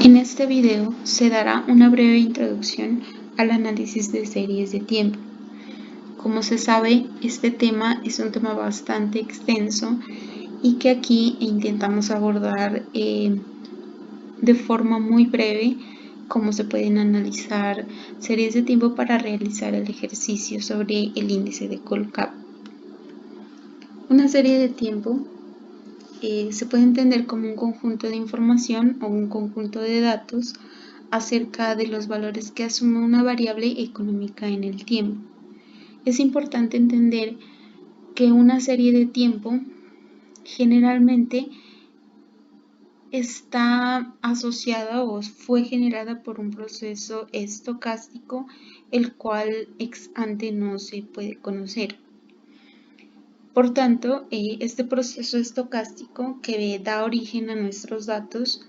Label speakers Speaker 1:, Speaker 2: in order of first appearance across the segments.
Speaker 1: En este video se dará una breve introducción al análisis de series de tiempo. Como se sabe, este tema es un tema bastante extenso y que aquí intentamos abordar de forma muy breve cómo se pueden analizar series de tiempo para realizar el ejercicio sobre el índice de Colcap. Una serie de tiempo se puede entender como un conjunto de información o un conjunto de datos acerca de los valores que asume una variable económica en el tiempo. Es importante entender que una serie de tiempo generalmente está asociada o fue generada por un proceso estocástico, el cual ex ante no se puede conocer. Por tanto, este proceso estocástico que da origen a nuestros datos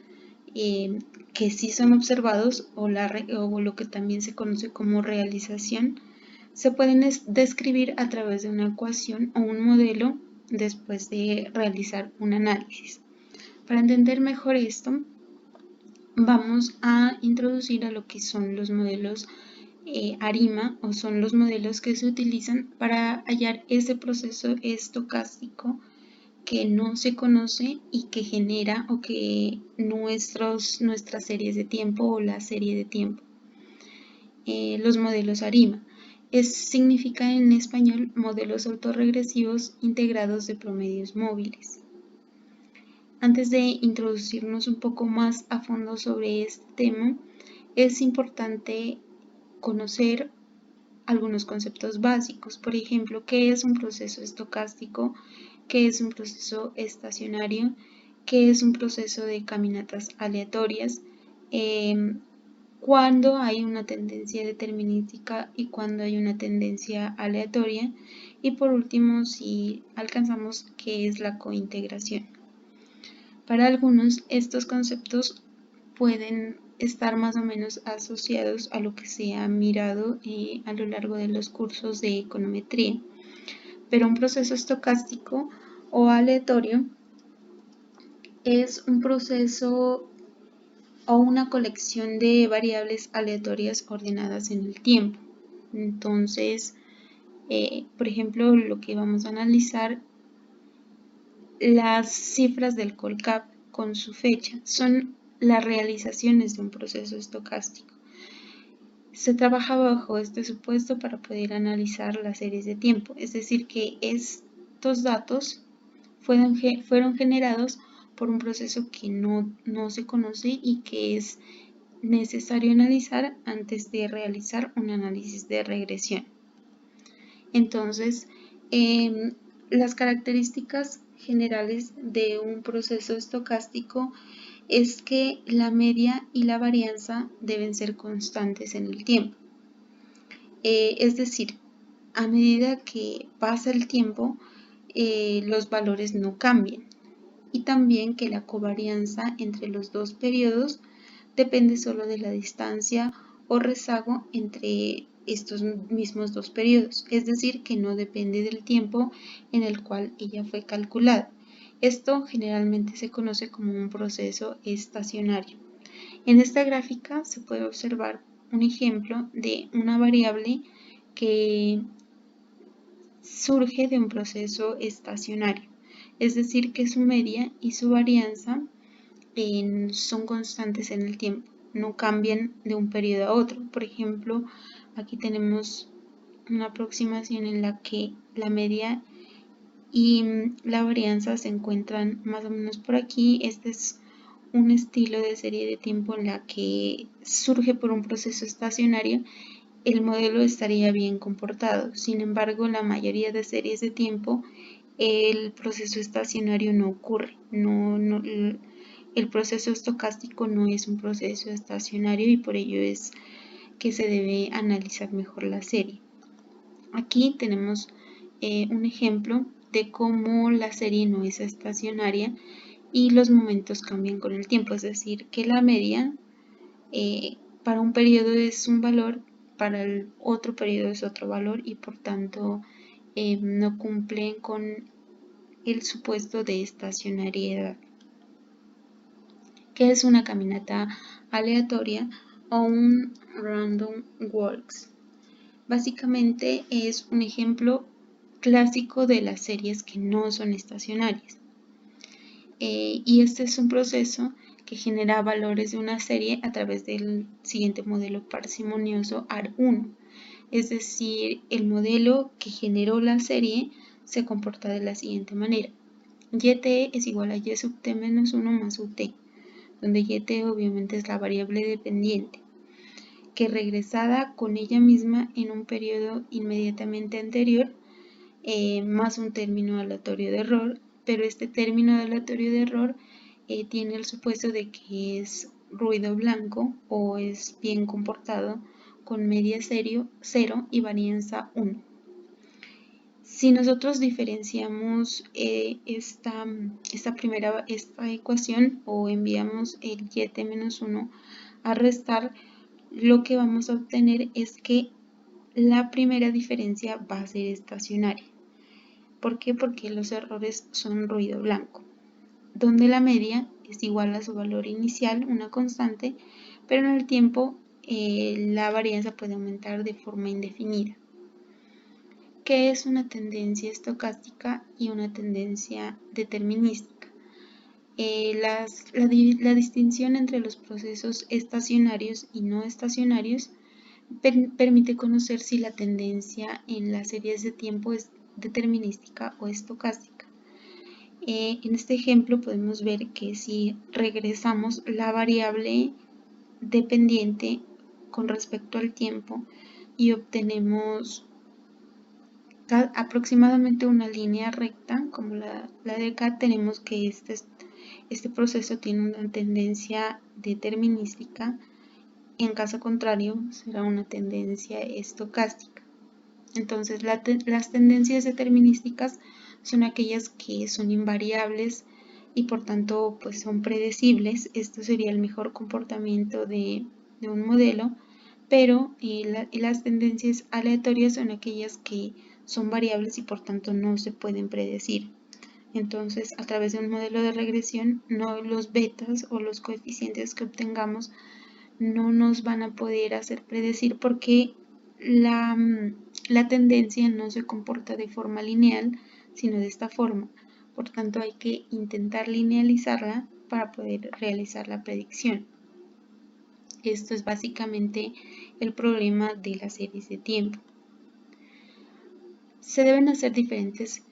Speaker 1: que sí son observados o lo que también se conoce como realización, se pueden describir a través de una ecuación o un modelo después de realizar un análisis. Para entender mejor esto, vamos a introducir a lo que son los modelos ARIMA, o son los modelos que se utilizan para hallar ese proceso estocástico que no se conoce y que genera o que nuestras series de tiempo o la serie de tiempo. Los modelos ARIMA significa en español modelos autorregresivos integrados de promedios móviles. Antes de introducirnos un poco más a fondo sobre este tema, es importante conocer algunos conceptos básicos. Por ejemplo, ¿qué es un proceso estocástico? ¿Qué es un proceso estacionario? ¿Qué es un proceso de caminatas aleatorias? ¿Cuándo hay una tendencia determinística y cuándo hay una tendencia aleatoria? Y por último, si alcanzamos qué es la cointegración. Para algunos, estos conceptos pueden estar más o menos asociados a lo que se ha mirado a lo largo de los cursos de econometría. Pero un proceso estocástico o aleatorio es un proceso o una colección de variables aleatorias ordenadas en el tiempo. Entonces, por ejemplo, lo que vamos a analizar, las cifras del Colcap con su fecha son las realizaciones de un proceso estocástico. Se trabaja bajo este supuesto para poder analizar las series de tiempo, es decir, que estos datos fueron generados por un proceso que no se conoce y que es necesario analizar antes de realizar un análisis de regresión. Entonces, las características generales de un proceso estocástico es que la media y la varianza deben ser constantes en el tiempo. Es decir, a medida que pasa el tiempo, los valores no cambian. Y también que la covarianza entre los dos periodos depende solo de la distancia o rezago entre estos mismos dos periodos, es decir, que no depende del tiempo en el cual ella fue calculada. Esto generalmente se conoce como un proceso estacionario. En esta gráfica se puede observar un ejemplo de una variable que surge de un proceso estacionario, es decir, que su media y su varianza son constantes en el tiempo, no cambian de un periodo a otro. Por ejemplo, aquí tenemos una aproximación en la que la media y la varianza se encuentran más o menos por aquí. Este es un estilo de serie de tiempo en la que surge por un proceso estacionario. El modelo estaría bien comportado. Sin embargo, la mayoría de series de tiempo, el proceso estacionario no ocurre. El proceso estocástico no es un proceso estacionario y por ello es que se debe analizar mejor la serie. Aquí tenemos un ejemplo de cómo la serie no es estacionaria y los momentos cambian con el tiempo, es decir, que la media para un periodo es un valor, para el otro periodo es otro valor y por tanto no cumplen con el supuesto de estacionariedad. ¿Qué es una caminata aleatoria o un random walks. Básicamente es un ejemplo clásico de las series que no son estacionarias. Y este es un proceso que genera valores de una serie a través del siguiente modelo parsimonioso AR1. Es decir, el modelo que generó la serie se comporta de la siguiente manera. Yt es igual a y sub t menos 1 más ut, donde yt obviamente es la variable dependiente, que regresada con ella misma en un periodo inmediatamente anterior, más un término aleatorio de error, pero este término aleatorio de error tiene el supuesto de que es ruido blanco o es bien comportado con media 0 y varianza 1. Si nosotros diferenciamos esta ecuación o enviamos el yt-1 a restar, lo que vamos a obtener es que la primera diferencia va a ser estacionaria. ¿Por qué? Porque los errores son ruido blanco, donde la media es igual a su valor inicial, una constante, pero en el tiempo la varianza puede aumentar de forma indefinida. ¿Qué es una tendencia estocástica y una tendencia determinística? La distinción entre los procesos estacionarios y no estacionarios permite conocer si la tendencia en las series de tiempo es determinística o estocástica. En este ejemplo podemos ver que si regresamos la variable dependiente con respecto al tiempo y obtenemos aproximadamente una línea recta como la de acá, tenemos que este proceso tiene una tendencia determinística. En caso contrario será una tendencia estocástica. Entonces las tendencias determinísticas son aquellas que son invariables y por tanto pues son predecibles. Esto sería el mejor comportamiento de un modelo, pero las tendencias aleatorias son aquellas que son variables y por tanto no se pueden predecir. Entonces, a través de un modelo de regresión, los betas o los coeficientes que obtengamos no nos van a poder hacer predecir porque la tendencia no se comporta de forma lineal, sino de esta forma. Por tanto, hay que intentar linealizarla para poder realizar la predicción. Esto es básicamente el problema de las series de tiempo. Se deben hacer diferentes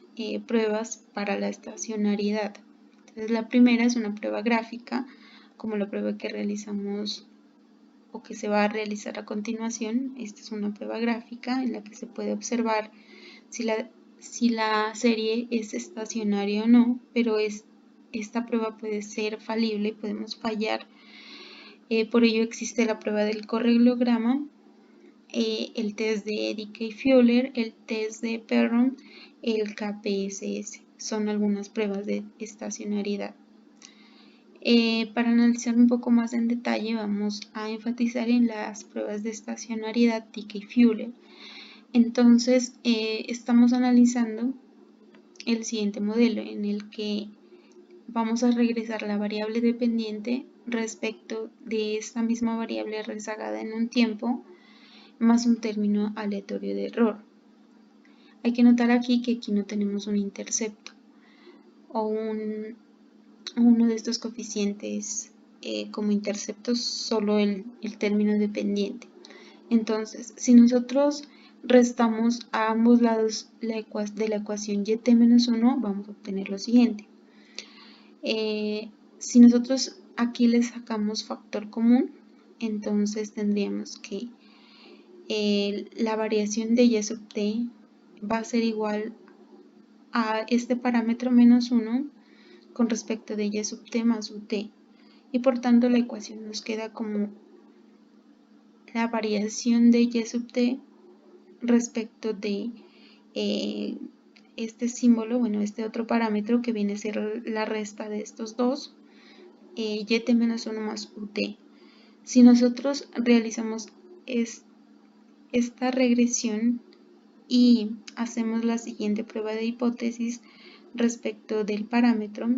Speaker 1: pruebas para la estacionariedad. Entonces, la primera es una prueba gráfica, como la prueba que realizamos o que se va a realizar a continuación. Esta es una prueba gráfica en la que se puede observar si la serie es estacionaria o no, pero esta prueba puede ser falible y podemos fallar. Por ello existe la prueba del correlograma, el test de Dicke-Fuller, el test de Perron, el KPSS. Son algunas pruebas de estacionariedad. Para analizar un poco más en detalle vamos a enfatizar en las pruebas de estacionariedad Dicke-Fuller. Entonces estamos analizando el siguiente modelo en el que vamos a regresar la variable dependiente respecto de esta misma variable rezagada en un tiempo más un término aleatorio de error. Hay que notar aquí que aquí no tenemos un intercepto o uno de estos coeficientes como interceptos, solo el término dependiente. Entonces, si nosotros restamos a ambos lados de la ecuación yt-1, vamos a obtener lo siguiente. Si nosotros aquí le sacamos factor común, entonces tendríamos que la variación de y sub t va a ser igual a este parámetro menos 1 con respecto de y sub t más ut, y por tanto la ecuación nos queda como la variación de y sub t respecto de este símbolo, bueno, este otro parámetro que viene a ser la resta de estos dos, yt menos 1 más ut. Si nosotros realizamos esta regresión y hacemos la siguiente prueba de hipótesis respecto del parámetro,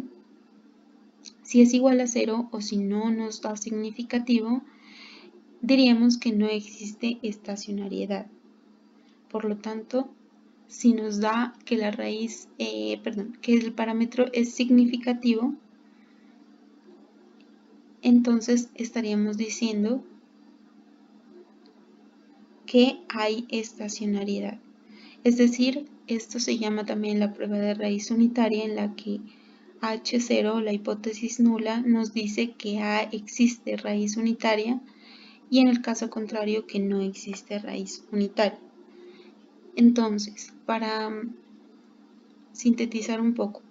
Speaker 1: Si es igual a 0 o si no nos da significativo, diríamos que no existe estacionariedad. Por lo tanto, si nos da que la raíz, que el parámetro es significativo, entonces estaríamos diciendo que hay estacionariedad. Es decir, esto se llama también la prueba de raíz unitaria, en la que H0, la hipótesis nula, nos dice que A existe raíz unitaria y en el caso contrario que no existe raíz unitaria. Entonces, para sintetizar un poco,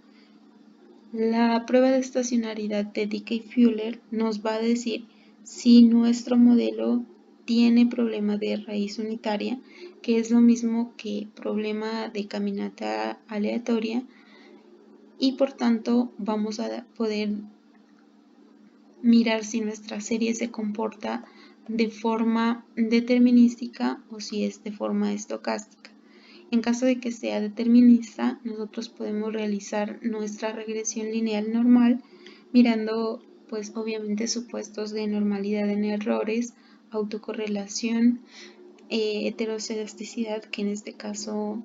Speaker 1: la prueba de estacionariedad de Dickey-Fuller nos va a decir si nuestro modelo tiene problema de raíz unitaria, que es lo mismo que problema de caminata aleatoria, y por tanto vamos a poder mirar si nuestra serie se comporta de forma determinística o si es de forma estocástica. En caso de que sea determinista, nosotros podemos realizar nuestra regresión lineal normal mirando, pues obviamente, supuestos de normalidad en errores, autocorrelación, heteroscedasticidad, que en este caso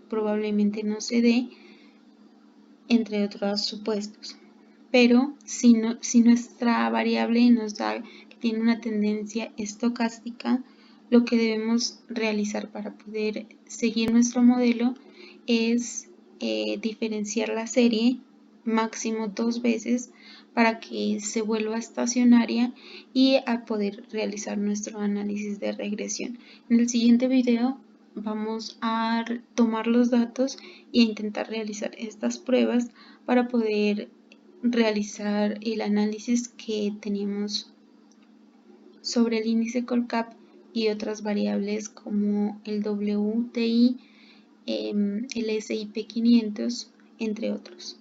Speaker 1: probablemente no se dé, entre otros supuestos. Pero si nuestra variable nos da que tiene una tendencia estocástica, lo que debemos realizar para poder seguir nuestro modelo es diferenciar la serie máximo 2 veces para que se vuelva estacionaria y a poder realizar nuestro análisis de regresión. En el siguiente video vamos a tomar los datos e intentar realizar estas pruebas para poder realizar el análisis que teníamos sobre el índice Colcap y otras variables como el WTI, el SIP 500, entre otros.